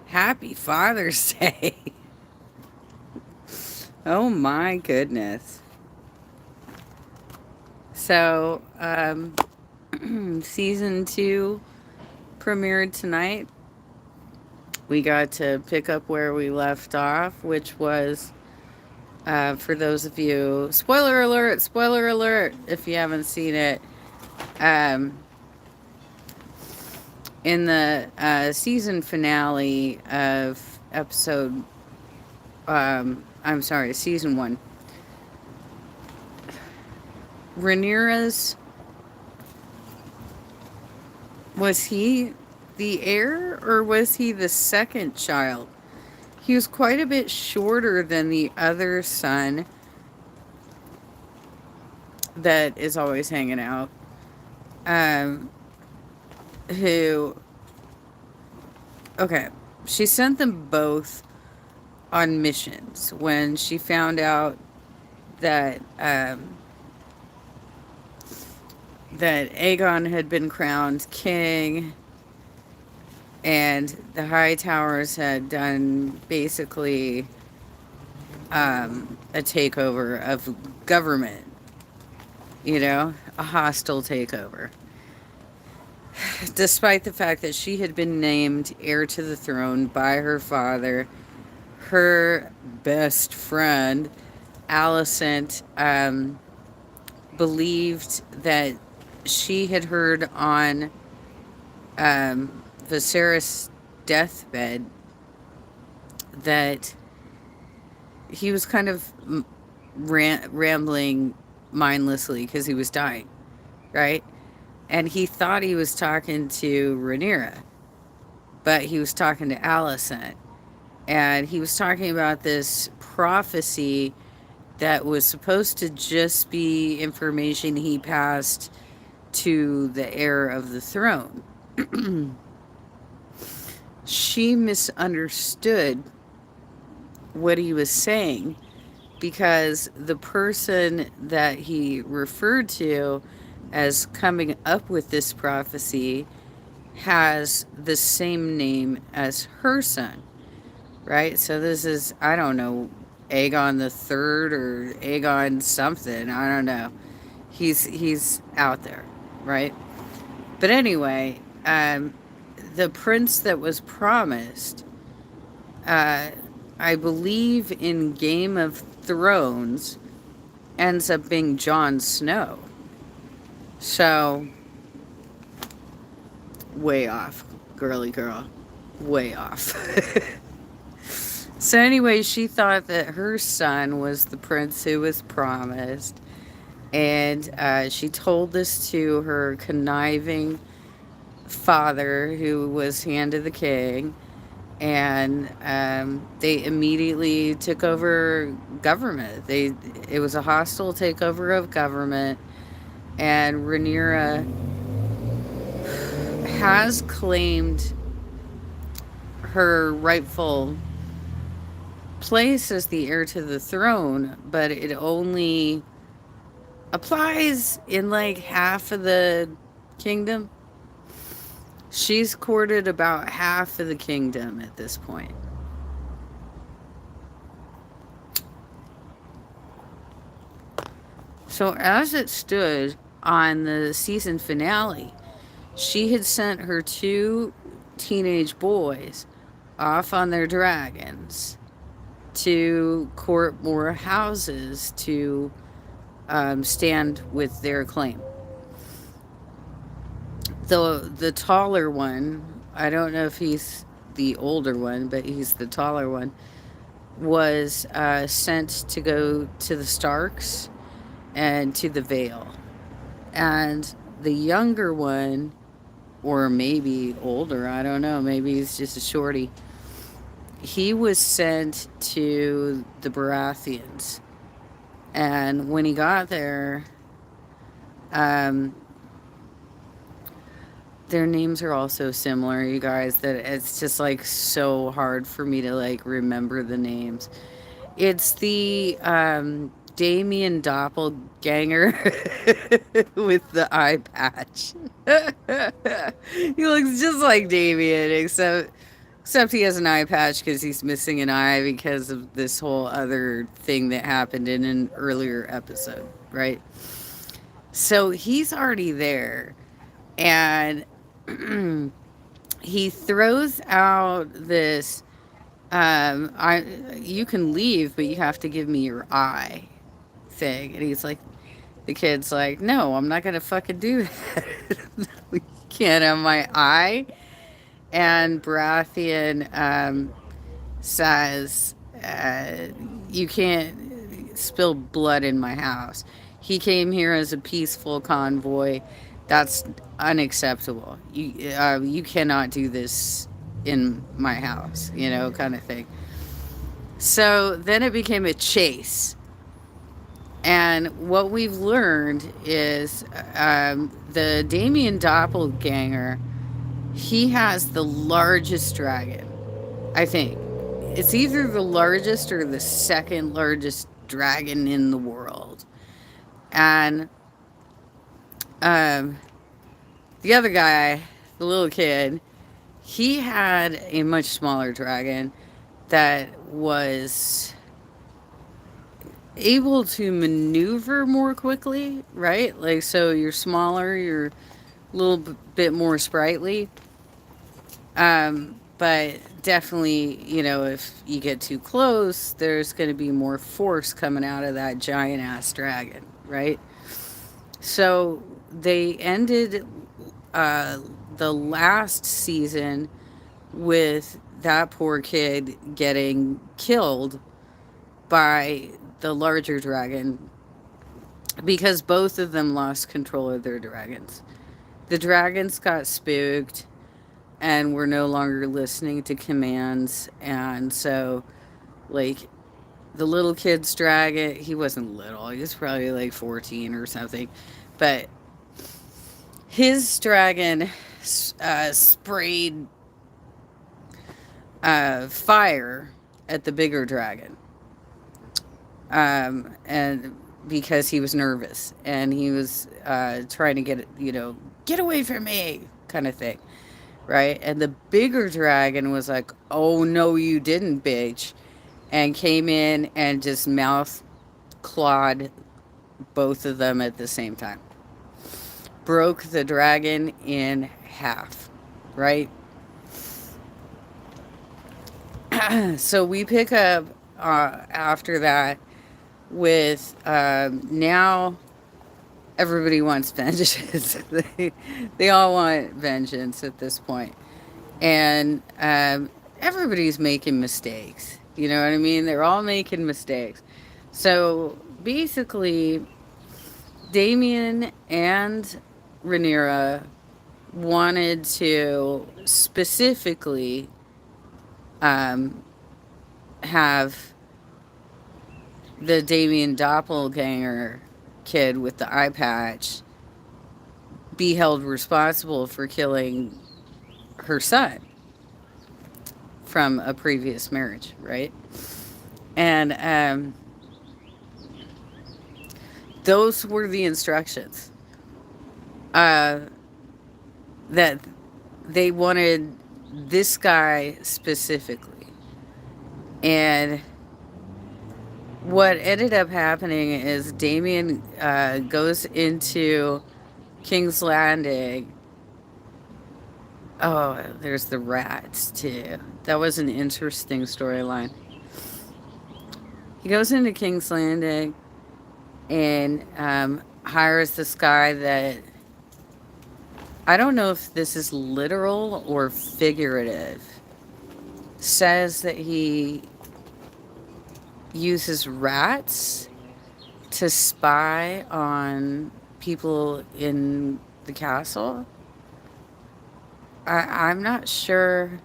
Happy Father's Day. Oh my goodness. So, season two premiered tonight. We got to pick up where we left off, which was, for those of you, spoiler alert, if you haven't seen it, um, in the season finale of I'm sorry, season one, Rhaenyra's, was he the heir or was he the second child? He was quite a bit shorter than the other son that is always hanging out. Um, who, okay, she sent them both on missions when she found out that that Aegon had been crowned king and the High Towers had done basically a takeover of government, a hostile takeover. Despite the fact that she had been named heir to the throne by her father, her best friend, Alicent, believed that she had heard on Viserys' deathbed that he was kind of rambling mindlessly because he was dying, right? And he thought he was talking to Rhaenyra, but he was talking to Alicent. And he was talking about this prophecy that was supposed to just be information he passed to the heir of the throne. She misunderstood what he was saying because the person that he referred to as coming up with this prophecy has the same name as her son, right? So this is, I don't know, Aegon the Third or Aegon something. I don't know. He's out there, right? But anyway, the prince that was promised, uh, I believe in Game of Thrones, ends up being Jon Snow. So, way off, girly girl. Way off. So, anyway, she thought that her son was the prince who was promised. And she told this to her conniving father, who was hand of the king. And they immediately took over government. It was a hostile takeover of government. And Rhaenyra has claimed her rightful place as the heir to the throne, but it only applies in like half of the kingdom. She's courted about half of the kingdom at this point. So as it stood on the season finale, she had sent her two teenage boys off on their dragons to court more houses to stand with their claim. The taller one, I don't know if he's the older one, but he's the taller one, was sent to go to the Starks and to the Vale. And the younger one, or maybe older, I don't know, maybe he's just a shorty, he was sent to the Baratheons. And when he got there, their names are all so similar, you guys, that it's just like so hard for me to like remember the names. It's the Damien doppelganger with the eye patch. He looks just like Damien, except Except he has an eye patch because he's missing an eye because of this whole other thing that happened in an earlier episode, right? So he's already there. And he throws out this I you can leave, but you have to give me your eye thing. And he's like, the kid's like, no, I'm not gonna fucking do that. You can't have my eye. And Baratheon says, you can't spill blood in my house. He came here as a peaceful convoy. That's unacceptable. You cannot do this in my house, kind of thing. So then it became a chase. And what we've learned is the Damien Doppelganger, he has the largest dragon, I think. It's either the largest or the second largest dragon in the world. And um, the other guy, the little kid, he had a much smaller dragon that was able to maneuver more quickly, right? Like, so you're smaller, you're a little bit more sprightly. But definitely, if you get too close, there's going to be more force coming out of that giant ass dragon, right? So they ended uh, the last season with that poor kid getting killed by the larger dragon because both of them lost control of their dragons. The dragons got spooked and were no longer listening to commands. And so, like, the little kid's dragon, he wasn't little, he was probably like 14 or something. But his dragon sprayed fire at the bigger dragon. And because he was nervous and he was trying to get away from me, kind of thing, right? And the bigger dragon was like, "Oh no, you didn't, bitch," and came in and just mouth clawed both of them at the same time, broke the dragon in half, right? So we pick up after that with now everybody wants vengeance. they all want vengeance at this point. And everybody's making mistakes. You know what I mean? They're all making mistakes. So basically, Damien and Rhaenyra wanted to specifically have the Damien Doppelganger kid with the eye patch be held responsible for killing her son from a previous marriage, right? And those were the instructions that they wanted this guy specifically. And what ended up happening is Damien goes into King's Landing. Oh, there's the rats too. That was an interesting storyline. He goes into King's Landing and hires this guy that I don't know if this is literal or figurative. Says that he uses rats to spy on people in the castle. I'm not sure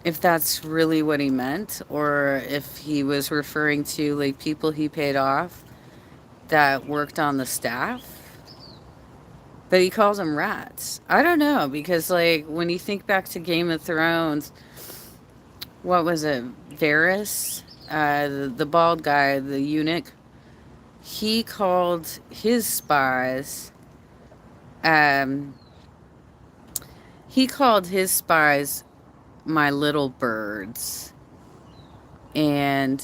if that's really what he meant or if he was referring to like people he paid off that worked on the staff. But he calls them rats. I don't know because like when you think back to Game of Thrones, what was it? Varys, the bald guy, the eunuch. He called his spies. He called his spies my little birds. And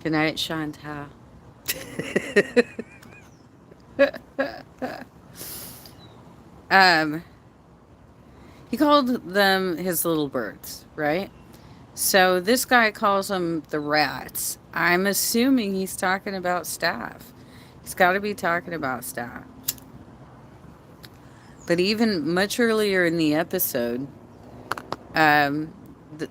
good night, Chantal. um, he called them his little birds, right? So this guy calls them the rats. I'm assuming he's talking about staff. He's got to be talking about staff. But even much earlier in the episode, um, the,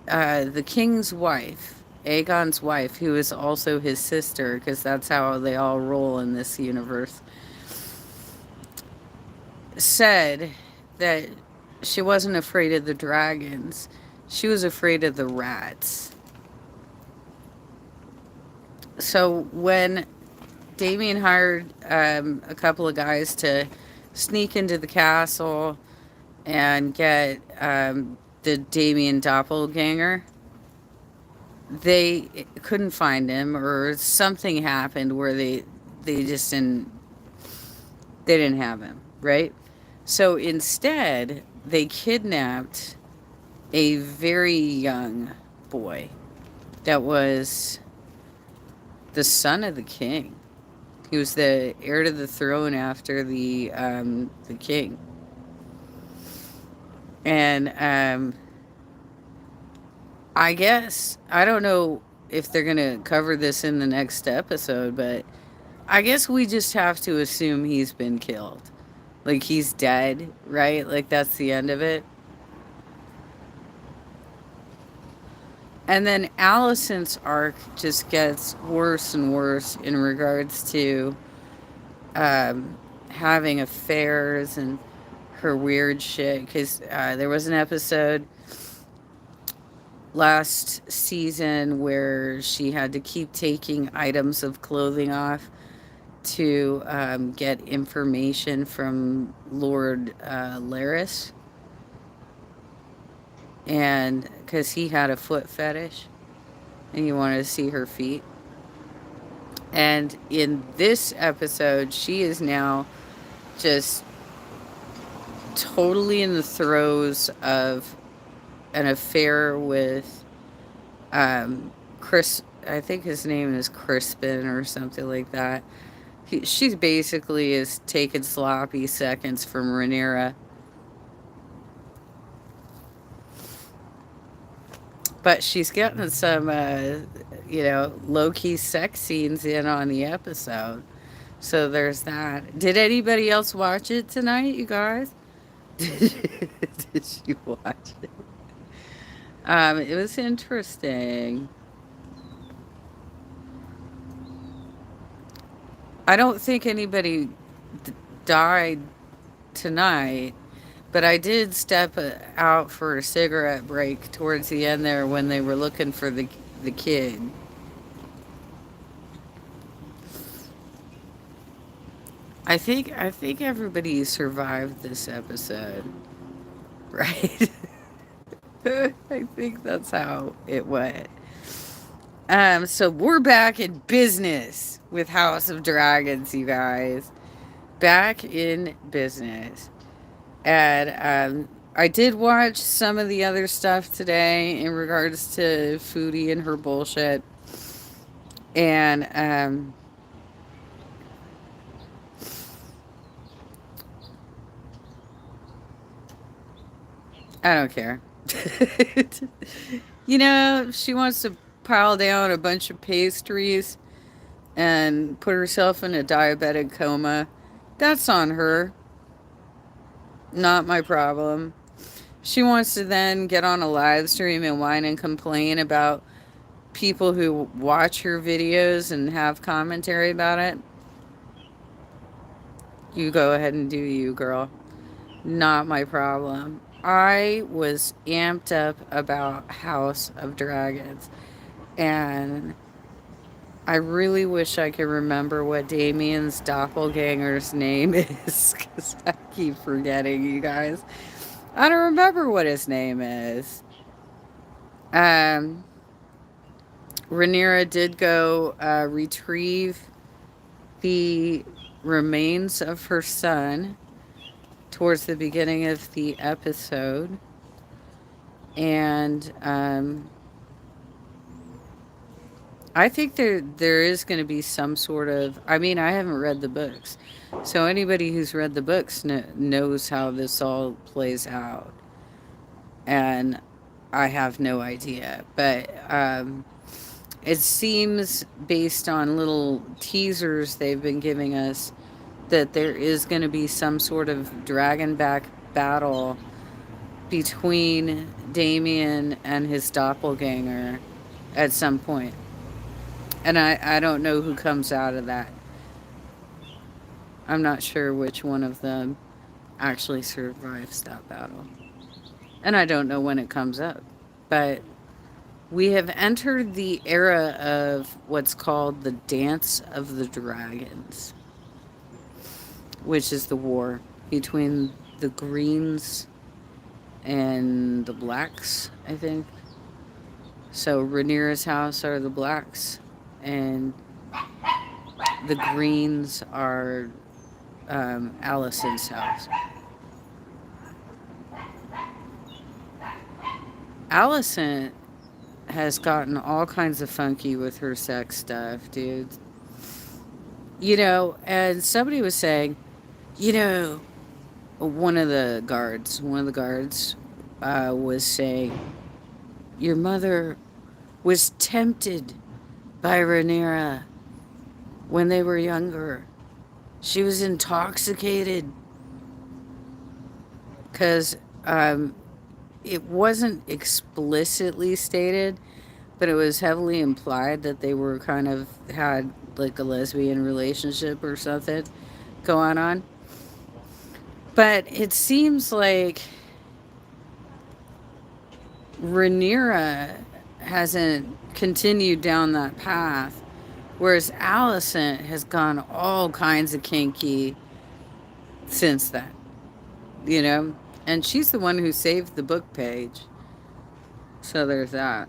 the king's wife, Aegon's wife, who is also his sister, because that's how they all roll in this universe, said that she wasn't afraid of the dragons. She was afraid of the rats. So when Damien hired a couple of guys to sneak into the castle and get the Damien doppelganger, they couldn't find him, or something happened where they just didn't have him, right? So instead, they kidnapped a very young boy that was the son of the king. He was the heir to the throne after the king. And I guess I don't know if they're gonna cover this in the next episode, but I guess we just have to assume he's been killed. Like he's dead, right? Like that's the end of it. And then Allison's arc just gets worse and worse in regards to having affairs and her weird shit. Because there was an episode last season where she had to keep taking items of clothing off to get information from Lord Laris. And because he had a foot fetish and he wanted to see her feet. And in this episode, she is now just totally in the throes of an affair with Chris. I think his name is Crispin or something like that. She basically is taking sloppy seconds from Rhaenyra. But she's getting some, low-key sex scenes in on the episode. So there's that. Did anybody else watch it tonight, you guys? Did you watch it? It was interesting. I don't think anybody died tonight, but I did step out for a cigarette break towards the end there when they were looking for the kid. I think everybody survived this episode, right? I think that's how it went. So we're back in business with House of Dragons, you guys. Back in business. And I did watch some of the other stuff today in regards to Foodie and her bullshit. And I don't care. She wants to pile down a bunch of pastries and put herself in a diabetic coma. That's on her. Not my problem. She wants to then get on a live stream and whine and complain about people who watch her videos and have commentary about it. You go ahead and do you, girl. Not my problem. I was amped up about House of Dragons, and I really wish I could remember what Damien's doppelganger's name is, because I keep forgetting, you guys. I don't remember what his name is. Rhaenyra did go retrieve the remains of her son towards the beginning of the episode. And I think there is going to be some sort of. I mean, I haven't read the books, so anybody who's read the books knows how this all plays out, and I have no idea. But it seems, based on little teasers they've been giving us, that there is going to be some sort of dragonback battle between Damien and his doppelganger at some point. And I don't know who comes out of that. I'm not sure which one of them actually survives that battle. And I don't know when it comes up. But we have entered the era of what's called the Dance of the Dragons, which is the war between the Greens and the Blacks, I think. So Rhaenyra's house are the Blacks, and the Greens are Allison's house. Allison has gotten all kinds of funky with her sex stuff, dude. And somebody was saying, you know, one of the guards was saying, your mother was tempted by Rhaenyra when they were younger. She was intoxicated because it wasn't explicitly stated, but it was heavily implied that they were kind of had like a lesbian relationship or something going on. But it seems like Rhaenyra hasn't continued down that path, whereas Allison has gone all kinds of kinky since then, you know? And she's the one who saved the book page. So there's that.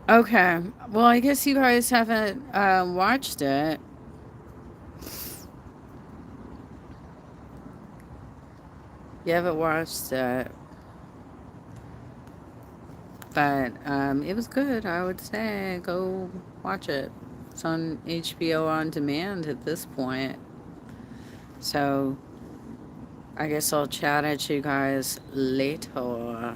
Okay. Well, I guess you guys haven't watched it. You haven't watched it. But it was good, I would say. Go watch it. It's on HBO on demand at this point. So I guess I'll chat at you guys later.